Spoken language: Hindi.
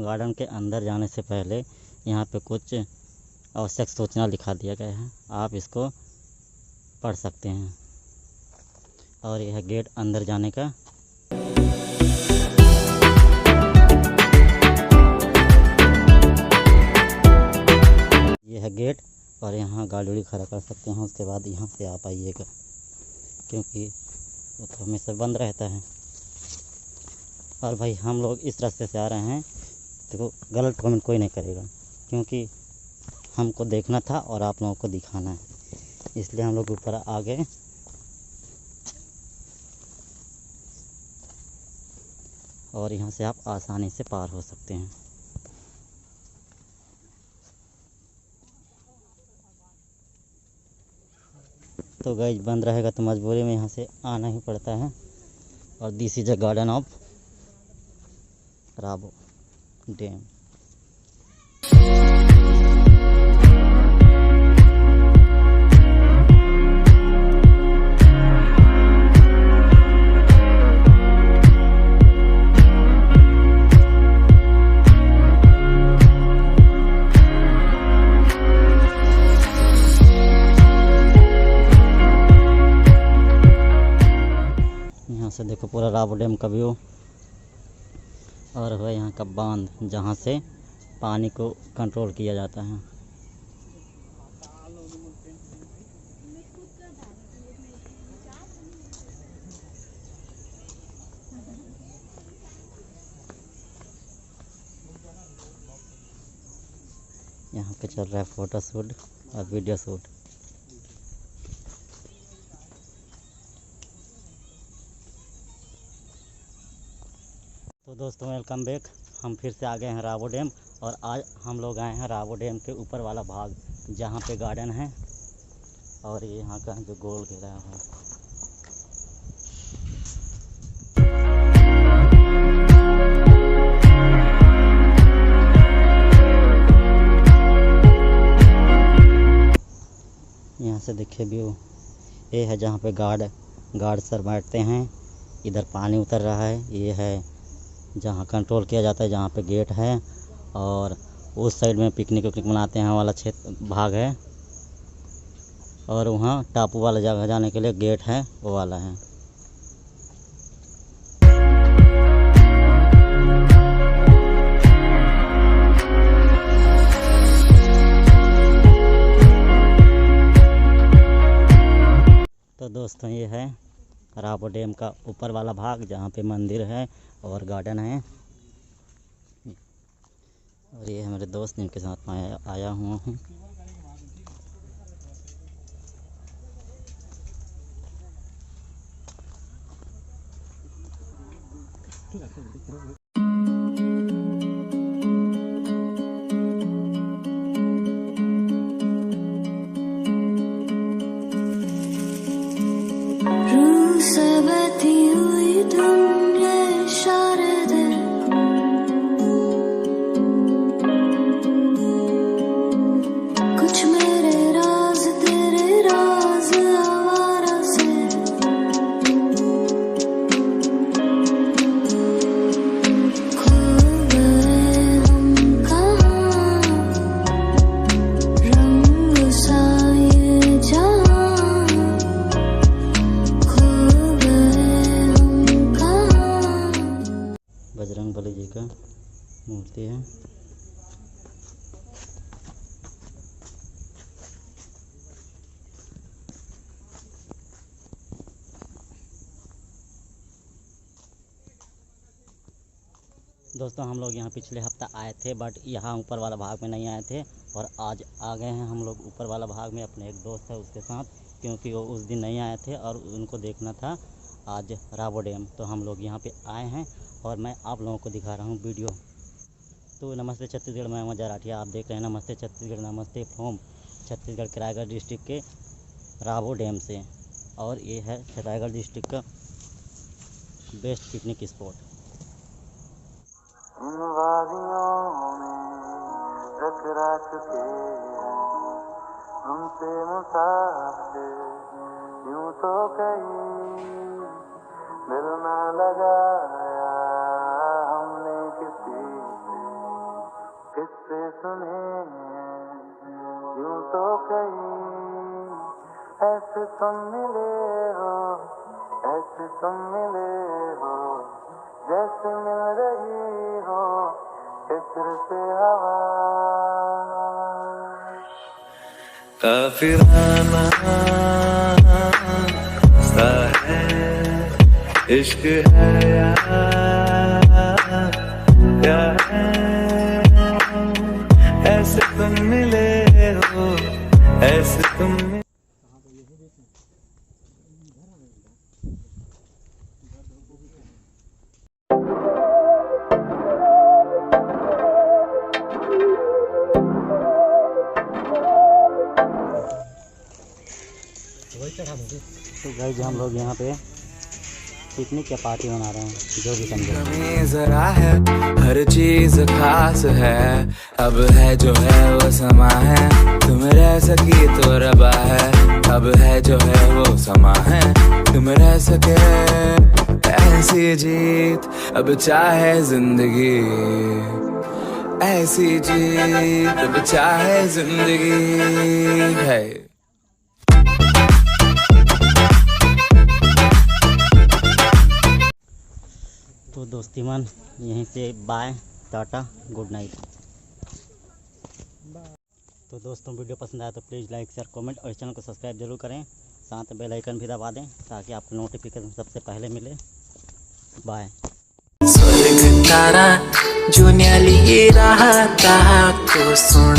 गार्डन के अंदर जाने से पहले यहाँ पे कुछ आवश्यक सूचना लिखा दिया गया है, आप इसको पढ़ सकते हैं। और यह गेट अंदर जाने का। यह है गेट और यहाँ गाड़ी खड़ा कर सकते हैं। उसके बाद यहाँ से आप आइएगा, क्योंकि वो तो हमेशा बंद रहता है। और भाई हम लोग इस रास्ते से आ रहे हैं, तो गलत कमेंट कोई नहीं करेगा, क्योंकि हमको देखना था और आप लोगों को दिखाना है, इसलिए हम लोग ऊपर आ गए। और यहाँ से आप आसानी से पार हो सकते हैं। तो गाइस बंद रहेगा तो मजबूरी में यहाँ से आना ही पड़ता है। और this is a garden of राबो dam. यहाँ से देखो पूरा राबो डैम का व्यू। और है यहाँ का बांध, जहाँ से पानी को कंट्रोल किया जाता है। यहाँ पे चल रहा है फोटो शूट और वीडियो शूट। तो दोस्तों वेलकम बैक। हम फिर से आ गए हैं राबो डैम। और आज हम लोग आए हैं राबो डैम के ऊपर वाला भाग, जहाँ पे गार्डन है और ये यहाँ का जो गोल घेरा है। यहाँ से देखिए व्यू, ये है जहाँ पे गार्ड सर बैठते हैं। इधर पानी उतर रहा है, ये है जहाँ कंट्रोल किया जाता है, जहाँ पे गेट है। और उस साइड में पिकनिक मनाते हैं वाला क्षेत्र भाग है। और वहाँ टापू वाला जगह जाने के लिए गेट है, वो वाला है। तो दोस्तों ये है राबो डैम का ऊपर वाला भाग, जहाँ पे मंदिर है और गार्डन है। और ये है मेरे दोस्त, जिनके साथ मैं आया हुआ हूँ। बजरंगबली जी का मूर्ति है। दोस्तों हम लोग यहाँ पिछले हफ्ता आए थे, बट यहाँ ऊपर वाला भाग में नहीं आए थे। और आज आ गए हैं हम लोग ऊपर वाला भाग में अपने एक दोस्त है उसके साथ, क्योंकि वो उस दिन नहीं आए थे और उनको देखना था आज राबो डैम। तो हम लोग यहाँ पे आए हैं और मैं आप लोगों को दिखा रहा हूँ वीडियो। तो नमस्ते छत्तीसगढ़, मैं मजा राठिया, आप देख रहे हैं नमस्ते छत्तीसगढ़। नमस्ते फ्रॉम छत्तीसगढ़ के रायगढ़ डिस्ट्रिक्ट के राबो डैम से। और ये है रायगढ़ डिस्ट्रिक्ट का बेस्ट पिकनिक स्पॉट। इन वादियों में रख राख के हमसे मुसाफिर, यूं तो कहीं दिल ना लगाया हमने किसी से, किससे सुने यूं तो कई ऐसे तुम मिले हो, ऐसे तुम मिले हो जैसे मिल रही हो इत्र से हवा। काफिराना सा है इश्क है या क्या है, ऐसे तुम मिले हो, ऐसे तुम मिले। तो गाइस हम लोग यहाँ पे पिकनिक या पार्टी मना रहे हैं, जो भी समझे। जरा है हर चीज खास है, अब है जो है वो समा है, तुम रह सकी तो रबा है, अब है जो है वो समा है, तुम रह सके ऐसी जीत, अब चाहे जिंदगी ऐसी जीत, अब चाहे जिंदगी है। तो दोस्तीमान यहीं से बाय, टाटा, गुड नाइट। तो दोस्तों वीडियो पसंद आया तो प्लीज़ लाइक शेयर कमेंट और चैनल को सब्सक्राइब जरूर करें, साथ में बेल आइकन भी दबा दें ताकि आपको नोटिफिकेशन सबसे पहले मिले। बाय। स्वर्ग तारा जो न्याली राहता को सुन